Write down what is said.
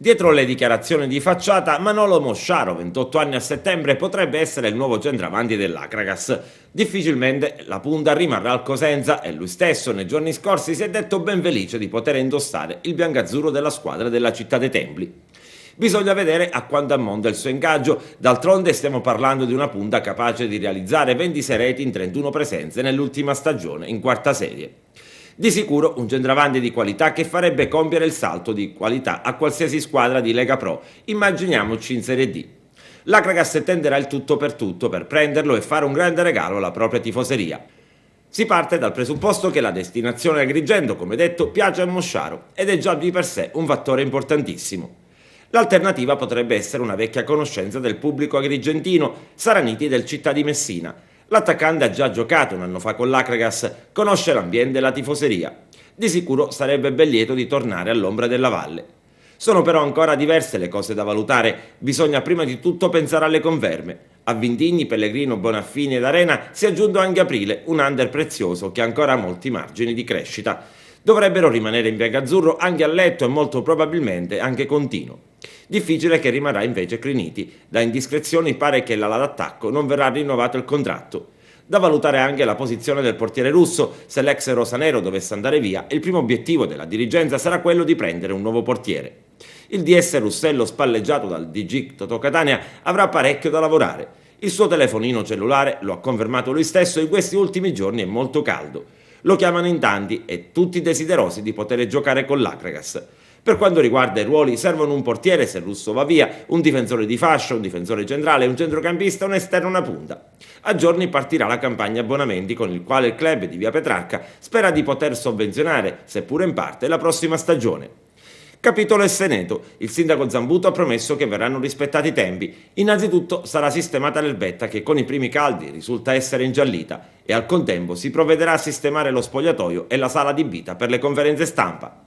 Dietro le dichiarazioni di facciata, Manolo Mosciaro, 28 anni a settembre, potrebbe essere il nuovo centravanti dell'Acragas. Difficilmente la punta rimarrà al Cosenza e lui stesso nei giorni scorsi si è detto ben felice di poter indossare il biancazzurro della squadra della Città dei Templi. Bisogna vedere a quanto ammonta il suo ingaggio, d'altronde stiamo parlando di una punta capace di realizzare 26 reti in 31 presenze nell'ultima stagione in quarta serie. Di sicuro un centravanti di qualità che farebbe compiere il salto di qualità a qualsiasi squadra di Lega Pro, immaginiamoci in Serie D. L'Acragas tenderà il tutto per prenderlo e fare un grande regalo alla propria tifoseria. Si parte dal presupposto che la destinazione Agrigento, come detto, piace a Mosciaro ed è già di per sé un fattore importantissimo. L'alternativa potrebbe essere una vecchia conoscenza del pubblico agrigentino, Saraniti del Città di Messina. L'attaccante ha già giocato un anno fa con l'Acragas, conosce l'ambiente e la tifoseria. Di sicuro sarebbe ben lieto di tornare all'ombra della valle. Sono però ancora diverse le cose da valutare, bisogna prima di tutto pensare alle conferme. A Vintigni, Pellegrino, Bonaffini ed Arena si è aggiunto anche Aprile, un under prezioso che ha ancora molti margini di crescita. Dovrebbero rimanere in biancazzurro anche a Letto e molto probabilmente anche Contino. Difficile che rimarrà invece Criniti. Da indiscrezioni pare che l'ala d'attacco non verrà rinnovato il contratto. Da valutare anche la posizione del portiere russo. Se l'ex rosanero dovesse andare via, il primo obiettivo della dirigenza sarà quello di prendere un nuovo portiere. Il DS Russello, spalleggiato dal DG Totò Catania, avrà parecchio da lavorare. Il suo telefonino cellulare, lo ha confermato lui stesso, in questi ultimi giorni è molto caldo. Lo chiamano in tanti e tutti desiderosi di poter giocare con l'Acragas. Per quanto riguarda i ruoli, servono un portiere se Russo va via, un difensore di fascia, un difensore centrale, un centrocampista, un esterno, una punta. A giorni partirà la campagna abbonamenti con il quale il club di Via Petrarca spera di poter sovvenzionare, seppure in parte, la prossima stagione. Capitolo Esseneto. Il sindaco Zambuto ha promesso che verranno rispettati i tempi. Innanzitutto sarà sistemata l'erbetta che con i primi caldi risulta essere ingiallita e al contempo si provvederà a sistemare lo spogliatoio e la sala adibita per le conferenze stampa.